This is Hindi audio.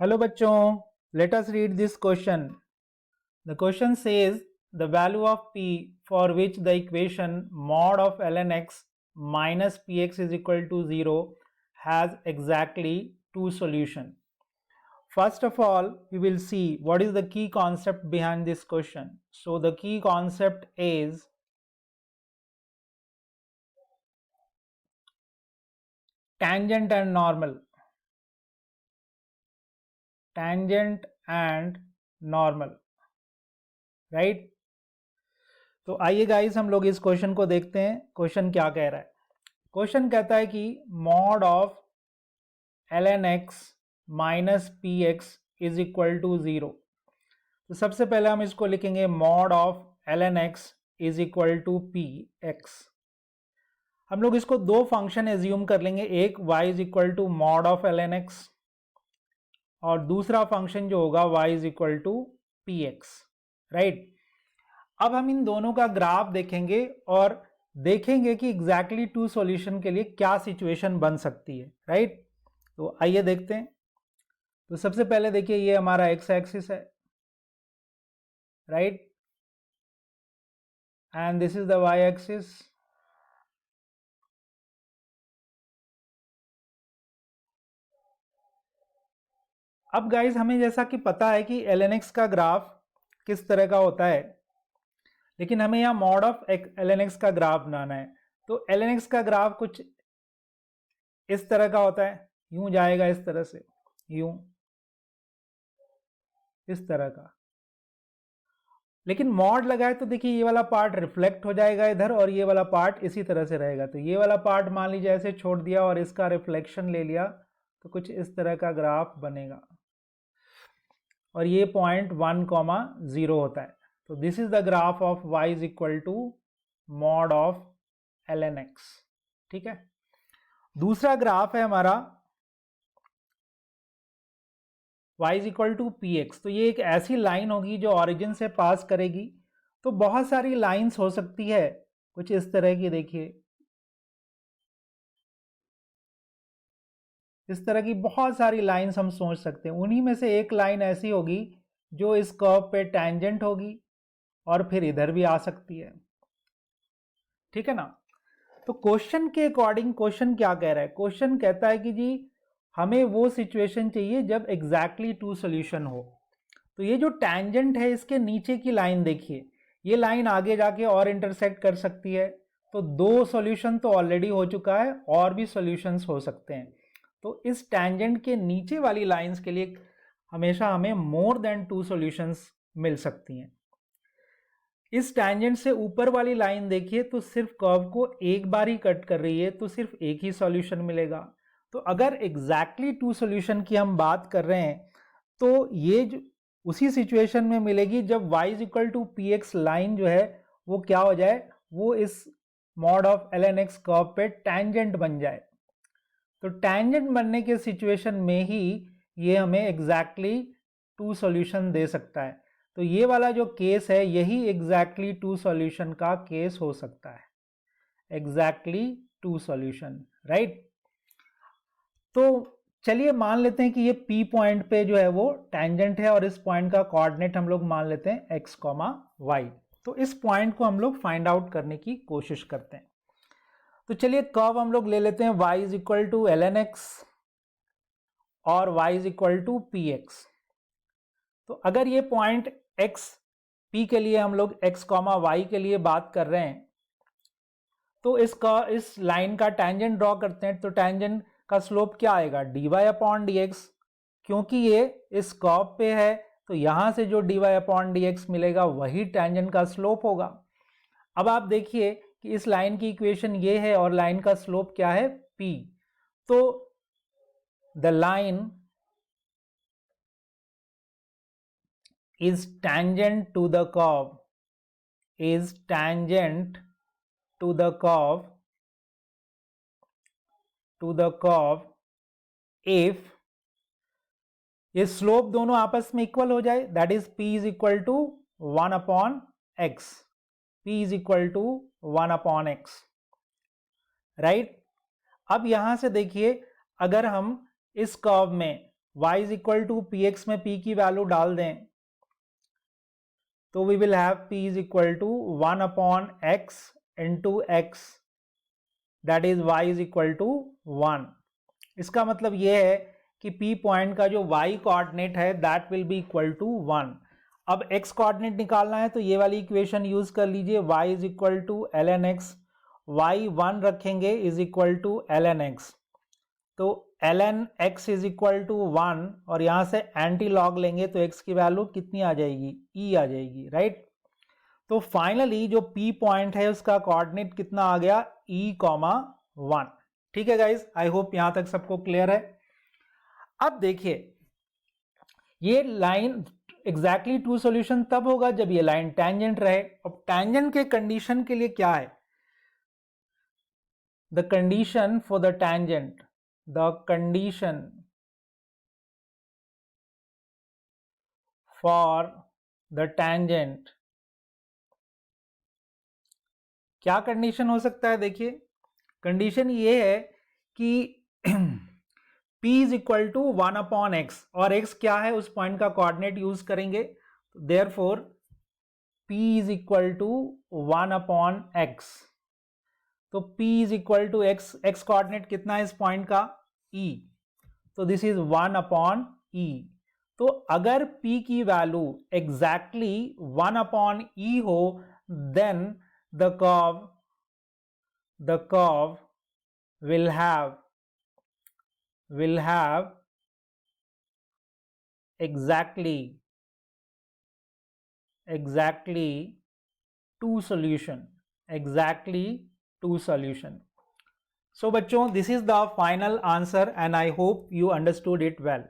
Hello bachon, let us read this question. The question says the value of p for which the equation mod of ln x minus px is equal to 0 has exactly two solutions. First of all, we will see what is the key concept behind this question. So the key concept is tangent and normal. Tangent and normal, right? तो आइए गाइस हम लोग इस क्वेश्चन को देखते हैं. क्वेश्चन क्या कह रहा है? क्वेश्चन कहता है कि mod of ln x minus P X is equal to 0. तो सबसे पहले हम इसको लिखेंगे mod of ln x is equal to P X. हम लोग इसको दो फंक्शन एज्यूम कर लेंगे, एक y is equal to mod of ln x और दूसरा फंक्शन जो होगा y is equal to P X, right. अब हम इन दोनों का ग्राफ देखेंगे और देखेंगे कि एग्जैक्टली टू सॉल्यूशन के लिए क्या सिचुएशन बन सकती है, राइट. तो आइए देखते हैं. तो सबसे पहले देखिए ये हमारा एक्स एक्सिस है, right, and this is the Y axis. अब गाइस हमें जैसा कि पता है कि ln x का ग्राफ किस तरह का होता है, लेकिन हमें यहाँ मॉड ऑफ ln x का ग्राफ बनाना है. तो ln x का ग्राफ कुछ इस तरह का होता है, यूं जाएगा इस तरह से, यूं इस तरह का. लेकिन मॉड लगाए तो देखिए ये वाला पार्ट रिफ्लेक्ट हो जाएगा इधर और ये वाला पार्ट इसी तरह से रहेगा. तो ये वाला पार्ट मान लीजिए ऐसे छोड़ दिया और इसका रिफ्लेक्शन ले लिया तो कुछ इस तरह का ग्राफ बनेगा और ये पॉइंट 1,0 होता है. तो this is the graph of y is equal to mod of ln x. ठीक है. दूसरा ग्राफ है हमारा y is equal to P X. तो ये एक ऐसी लाइन होगी जो ऑरिजिन से पास करेगी. तो बहुत सारी लाइंस हो सकती है कुछ इस तरह की, देखिए इस तरह की बहुत सारी लाइंस हम सोच सकते हैं. उन्हीं में से एक लाइन ऐसी होगी जो इस कर्व पे टेंजेंट होगी और फिर इधर भी आ सकती है, ठीक है ना. तो क्वेश्चन के अकॉर्डिंग क्वेश्चन क्या कह रहा है? क्वेश्चन कहता है कि जी हमें वो सिचुएशन चाहिए जब एग्जैक्टली टू सॉल्यूशन हो. तो ये जो टैंजेंट है इसके नीचे की लाइन देखिए, ये लाइन आगे जाके और इंटरसेक्ट कर सकती है. तो दो सॉल्यूशन तो ऑलरेडी हो चुका है, और भी सॉल्यूशंस हो सकते हैं. तो इस टैंजेंट के नीचे वाली लाइंस के लिए हमेशा हमें मोर देन टू सॉल्यूशंस मिल सकती हैं. इस टैंजेंट से ऊपर वाली लाइन देखिए तो सिर्फ कर्व को एक बार ही कट कर रही है, तो सिर्फ एक ही सॉल्यूशन मिलेगा. तो अगर एग्जैक्टली टू सॉल्यूशन की हम बात कर रहे हैं तो ये जो उसी सिचुएशन में मिलेगी जब y is equal to P X line जो है वो क्या हो जाए, वो इस mod of ln x curve पे टैंजेंट बन जाए. तो टैंजेंट बनने के सिचुएशन में ही ये हमें एग्जैक्टली टू सॉल्यूशन दे सकता है. तो ये वाला जो केस है यही एग्जैक्टली टू सॉल्यूशन का केस हो सकता है, एग्जैक्टली टू सॉल्यूशन, राइट. तो चलिए मान लेते हैं कि ये P पॉइंट पे जो है वो टैंजेंट है और इस पॉइंट का कोऑर्डिनेट हम लोग मान लेते हैं x, y. तो इस पॉइंट को हम लोग फाइंड आउट करने की कोशिश करते हैं. तो चलिए कर्व हम लोग ले लेते हैं y is equal to ln x और y is equal to P X. तो अगर ये पॉइंट x p के लिए हम लोग x, y के लिए बात कर रहे हैं तो इस लाइन का टैंजेंट ड्रॉ करते हैं. तो टैंजेंट का स्लोप क्या आएगा, dy अपॉन dx. क्योंकि ये इस कर्व पे है तो यहां से जो dy अपॉन dx मिलेगा वही टैंजेंट का स्लोप होगा. अब आप देखिए कि इस लाइन की इक्वेशन ये है और लाइन का स्लोप क्या है, p. तो the line is tangent to the curve, is tangent to the curve if ये स्लोप दोनों आपस में इक्वल हो जाए, that is p is equal to 1 upon x, p is equal to 1 upon x, right. अब यहां से देखिए अगर हम इस कर्व में y is equal to P X में p की वैल्यू डाल दें तो we will have p is equal to 1 upon x into X, that is y is equal to 1। इसका मतलब ये है कि p पॉइंट का जो y कोऑर्डिनेट है that will be equal to 1। अब x कोऑर्डिनेट निकालना है तो ये वाली इक्वेशन यूज कर लीजिए, y is equal to ln x, y 1 रखेंगे is equal to ln x, तो ln x is equal to 1 और यहां से एंटी लॉग लेंगे तो x की वैल्यू कितनी आ जाएगी, e आ जाएगी, राइट। तो फाइनली जो p पॉइंट है उसका कोऑर्डिनेट कितना आ गया, e, 1। ठीक है गाइज, आई होप यहां तक सबको क्लियर है। अब देखिए ये लाइन एग्जैक्टली ट्रू सॉल्यूशन तब होगा जब ये लाइन टेंजेंट रहे। अब टेंजेंट के कंडीशन के लिए क्या है, the condition for the tangent, the condition for the tangent, क्या कंडीशन हो सकता है, देखिए कंडीशन ये है कि p is equal to 1 upon x, और x क्या है उस पॉइंट का कोऑर्डिनेट यूज करेंगे, therefore p is equal to 1 upon x. तो p is equal to x, x coordinate कितना है इस पॉइंट का, e, तो दिस इज 1 अपॉन e। तो अगर p की वैल्यू एग्जैक्टली 1 अपॉन e हो then the curve will have exactly two solution, So बच्चों, this is the final answer and I hope you understood it well.